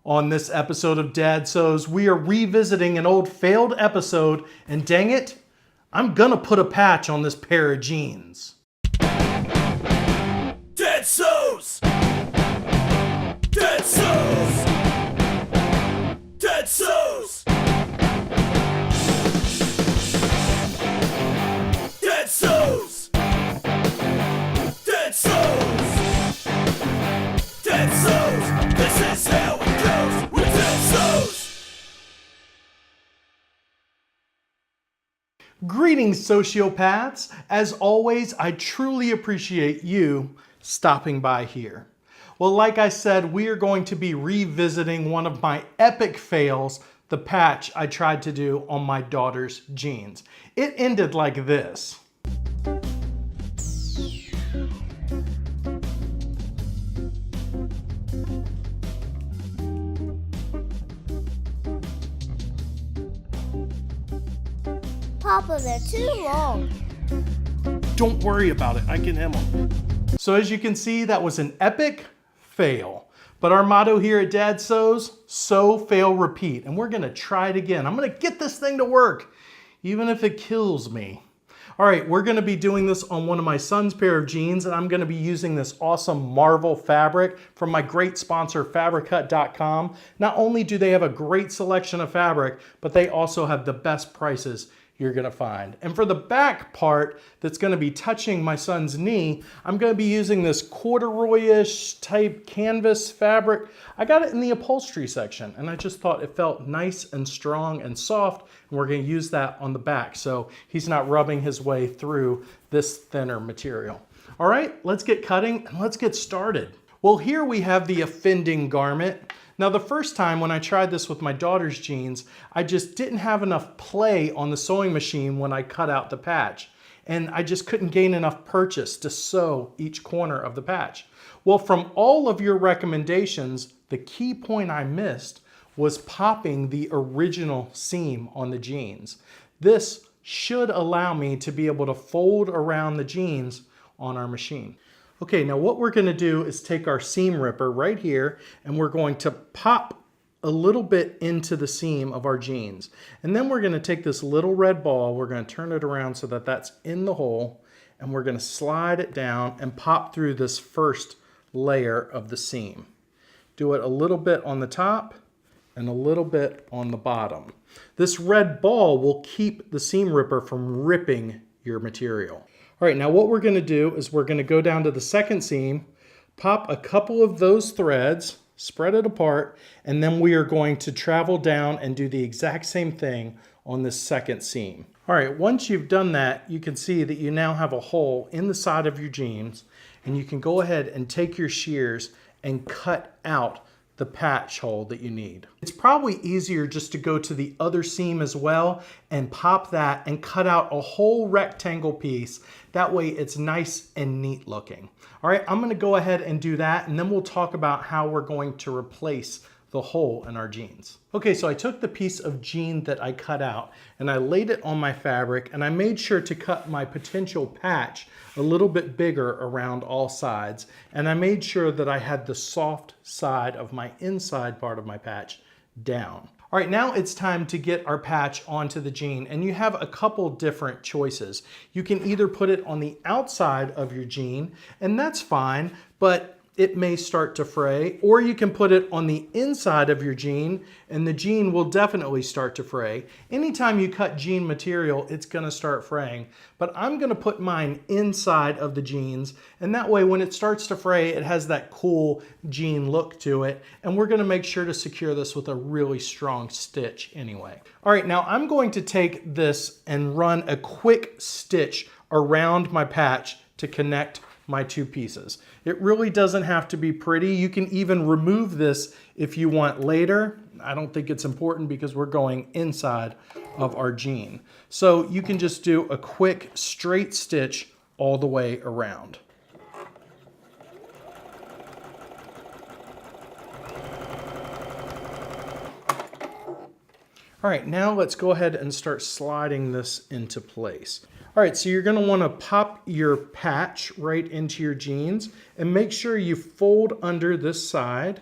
On this episode of Dad Sews, we are revisiting an old failed episode, and dang it, I'm gonna put a patch on this pair of jeans. Dad Sews! Dad Sews! Dad Sews! Dad Sews! Dad Sews! Dad Sews! This is how it goes with Dad Sews! Greetings, sociopaths. As always, I truly appreciate you stopping by here. Well, like I said, we are going to be revisiting one of my epic fails, the patch I tried to do on my daughter's jeans. It ended like this. Papa, they're too long. Don't worry about it, I can hem them. So as you can see, that was an epic fail. But our motto here at Dad Sews, sew, fail, repeat. And we're gonna try it again. I'm gonna get this thing to work, even if it kills me. All right, we're gonna be doing this on one of my son's pair of jeans, and I'm gonna be using this awesome Marvel fabric from my great sponsor, fabrichut.com. Not only do they have a great selection of fabric, but they also have the best prices you're gonna find. And for the back part that's gonna be touching my son's knee, I'm gonna be using this corduroy-ish type canvas fabric. I got it in the upholstery section, and I just thought it felt nice and strong and soft, and we're gonna use that on the back so he's not rubbing his way through this thinner material. All right, let's get cutting and let's get started. Well, here we have the offending garment. Now, the first time when I tried this with my daughter's jeans, I just didn't have enough play on the sewing machine when I cut out the patch. And I just couldn't gain enough purchase to sew each corner of the patch. Well, from all of your recommendations, the key point I missed was popping the original seam on the jeans. This should allow me to be able to fold around the jeans on our machine. Okay, now what we're gonna do is take our seam ripper right here, and we're going to pop a little bit into the seam of our jeans. And then we're gonna take this little red ball, we're gonna turn it around so that that's in the hole, and we're gonna slide it down and pop through this first layer of the seam. Do it a little bit on the top and a little bit on the bottom. This red ball will keep the seam ripper from ripping your material. All right, now what we're gonna do is we're gonna go down to the second seam, pop a couple of those threads, spread it apart, and then we are going to travel down and do the exact same thing on this second seam. All right, once you've done that, you can see that you now have a hole in the side of your jeans, and you can go ahead and take your shears and cut out the patch hole that you need. It's probably easier just to go to the other seam as well and pop that and cut out a whole rectangle piece. That way it's nice and neat looking. All right, I'm gonna go ahead and do that, and then we'll talk about how we're going to replace the hole in our jeans. Okay, so I took the piece of jean that I cut out and I laid it on my fabric, and I made sure to cut my potential patch a little bit bigger around all sides, and I made sure that I had the soft side of my inside part of my patch down. All right, now it's time to get our patch onto the jean, and you have a couple different choices. You can either put it on the outside of your jean, and that's fine, but it may start to fray, or you can put it on the inside of your jean, and the jean will definitely start to fray. Anytime you cut jean material, it's gonna start fraying, but I'm gonna put mine inside of the jeans, and that way when it starts to fray, it has that cool jean look to it, and we're gonna make sure to secure this with a really strong stitch anyway. All right, now I'm going to take this and run a quick stitch around my patch to connect my two pieces. It really doesn't have to be pretty. You can even remove this if you want later. I don't think it's important because we're going inside of our jean. So you can just do a quick straight stitch all the way around. All right, now let's go ahead and start sliding this into place. All right, so you're gonna wanna pop your patch right into your jeans and make sure you fold under this side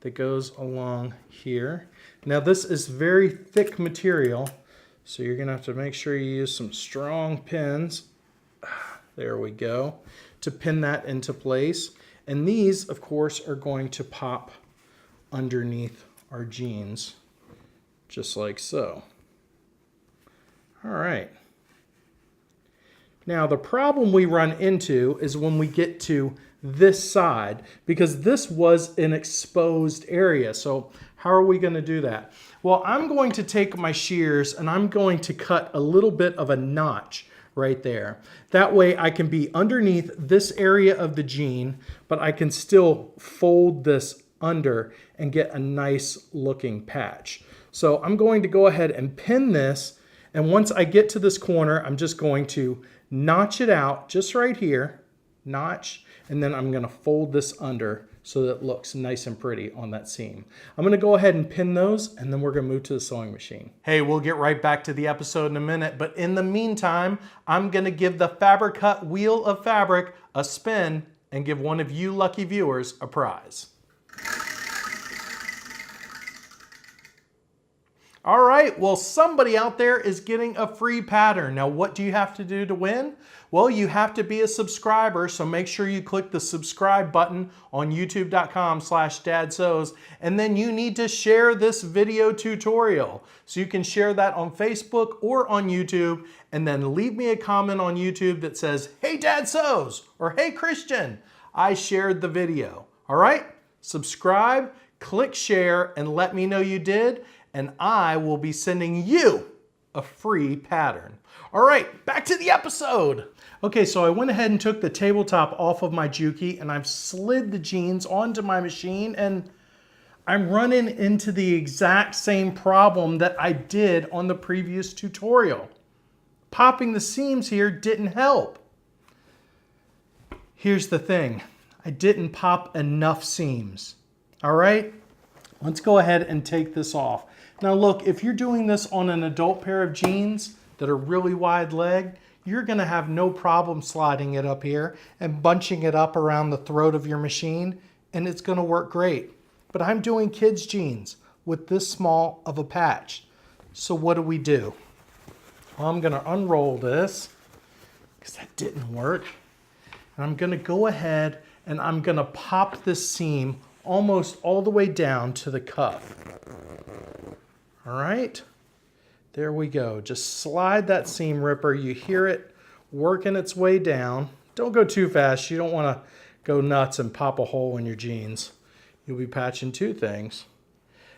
that goes along here. Now this is very thick material, so you're gonna have to make sure you use some strong pins. There we go, to pin that into place. And these, of course, are going to pop underneath our jeans, just like so. All right. Now the problem we run into is when we get to this side, because this was an exposed area. So how are we going to do that? Well, I'm going to take my shears and I'm going to cut a little bit of a notch right there. That way I can be underneath this area of the jean, but I can still fold this under and get a nice looking patch. So I'm going to go ahead and pin this, and once I get to this corner, I'm just going to notch it out just right here, notch, and then I'm going to fold this under so that it looks nice and pretty on that seam. I'm going to go ahead and pin those, and then we're going to move to the sewing machine. Hey, we'll get right back to the episode in a minute, but in the meantime, I'm going to give the Fabric Cut Wheel of Fabric a spin and give one of you lucky viewers a prize. All right, well, somebody out there is getting a free pattern. Now, what do you have to do to win? Well, you have to be a subscriber, so make sure you click the subscribe button on youtube.com/dadsews, and then you need to share this video tutorial. So you can share that on Facebook or on YouTube, and then leave me a comment on YouTube that says, "Hey, Dad Sews," or "Hey, Christian, I shared the video." All right, subscribe, click share, and let me know you did, and I will be sending you a free pattern. All right, back to the episode. Okay, so I went ahead and took the tabletop off of my jukey, and I've slid the jeans onto my machine, and I'm running into the exact same problem that I did on the previous tutorial. Popping the seams here didn't help. Here's the thing, I didn't pop enough seams. All right, let's go ahead and take this off. Now look, if you're doing this on an adult pair of jeans that are really wide leg, you're gonna have no problem sliding it up here and bunching it up around the throat of your machine, and it's gonna work great. But I'm doing kids' jeans with this small of a patch. So what do? Well, I'm gonna unroll this, because that didn't work. And I'm gonna go ahead and I'm gonna pop this seam almost all the way down to the cuff. All right, there we go. Just slide that seam ripper. You hear it working its way down. Don't go too fast. You don't want to go nuts and pop a hole in your jeans. You'll be patching two things.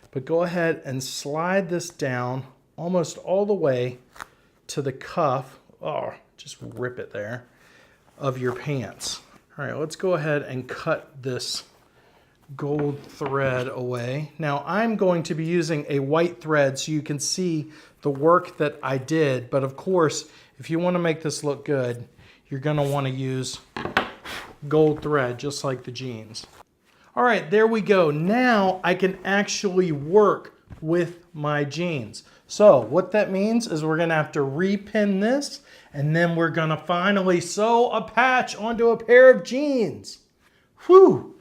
But go ahead and slide this down almost all the way to the cuff. Oh, just rip it there, of your pants. All right, let's go ahead and cut this gold thread away. Now I'm going to be using a white thread so you can see the work that I did, but of course, if you want to make this look good, you're going to want to use gold thread just like the jeans. All right, there we go. Now I can actually work with my jeans. So what that means is we're going to have to repin this, and then we're going to finally sew a patch onto a pair of jeans. Whew!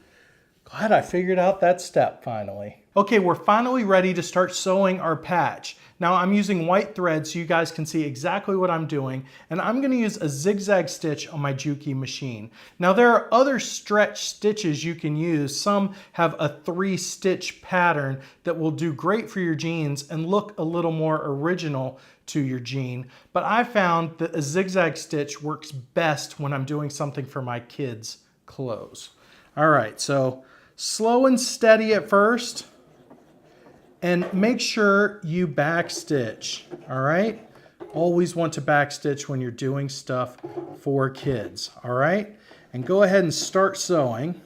Glad I figured out that step finally. Okay, we're finally ready to start sewing our patch. Now I'm using white thread so you guys can see exactly what I'm doing, and I'm gonna use a zigzag stitch on my jukey machine. Now there are other stretch stitches you can use. Some have a 3-stitch pattern that will do great for your jeans and look a little more original to your jean, but I found that a zigzag stitch works best when I'm doing something for my kids' clothes. All right, so slow and steady at first, and make sure you back stitch, all right? Always want to back stitch when you're doing stuff for kids, all right? And go ahead and start sewing.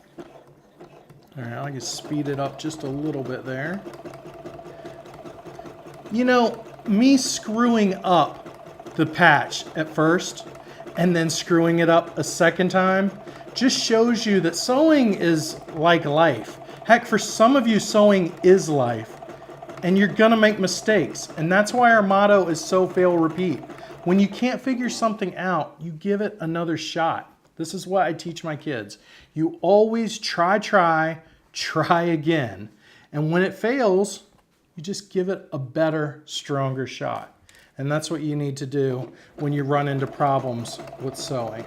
All right, I'll just speed it up just a little bit there. You know, me screwing up the patch at first and then screwing it up a second time just shows you that sewing is like life. Heck, for some of you, sewing is life, and you're gonna make mistakes. And that's why our motto is sow, fail, repeat. When you can't figure something out, you give it another shot. This is what I teach my kids. You always try again. And when it fails, you just give it a better, stronger shot. And that's what you need to do when you run into problems with sewing.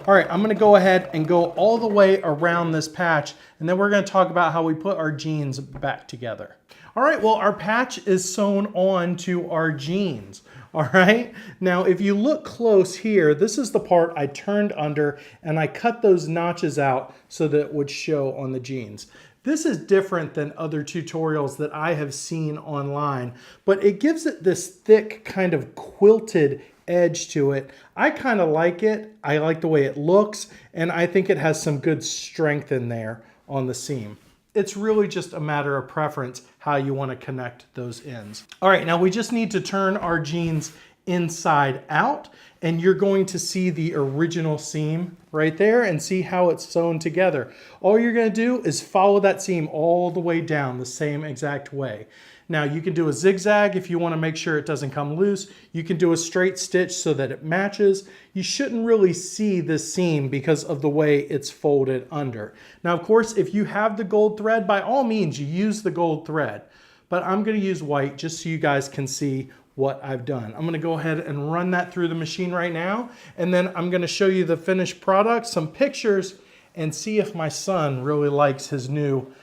All right, I'm gonna go ahead and go all the way around this patch, and then we're gonna talk about how we put our jeans back together. All right, well, our patch is sewn on to our jeans. All right, now if you look close here, this is the part I turned under and I cut those notches out so that it would show on the jeans. This is different than other tutorials that I have seen online, but it gives it this thick kind of quilted edge to it. I kind of like it. I like the way it looks, and I think it has some good strength in there on the seam. It's really just a matter of preference how you want to connect those ends. All right, now we just need to turn our jeans inside out, and you're going to see the original seam right there and see how it's sewn together. All you're going to do is follow that seam all the way down the same exact way. Now you can do a zigzag if you want to make sure it doesn't come loose. You can do a straight stitch so that it matches. You shouldn't really see this seam because of the way it's folded under. Now, of course, if you have the gold thread, by all means, you use the gold thread. But I'm going to use white just so you guys can see what I've done. I'm going to go ahead and run that through the machine right now. And then I'm going to show you the finished product, some pictures, and see if my son really likes his new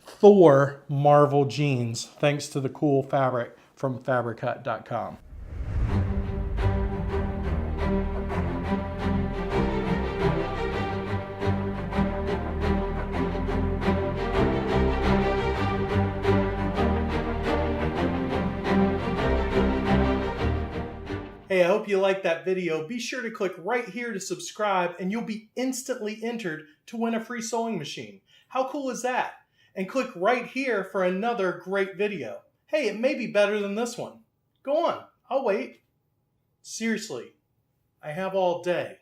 Thor Marvel jeans, thanks to the cool fabric from fabrichut.com. Hey, I hope you liked that video. Be sure to click right here to subscribe and you'll be instantly entered to win a free sewing machine. How cool is that? And click right here for another great video. Hey, it may be better than this one. Go on, I'll wait. Seriously, I have all day.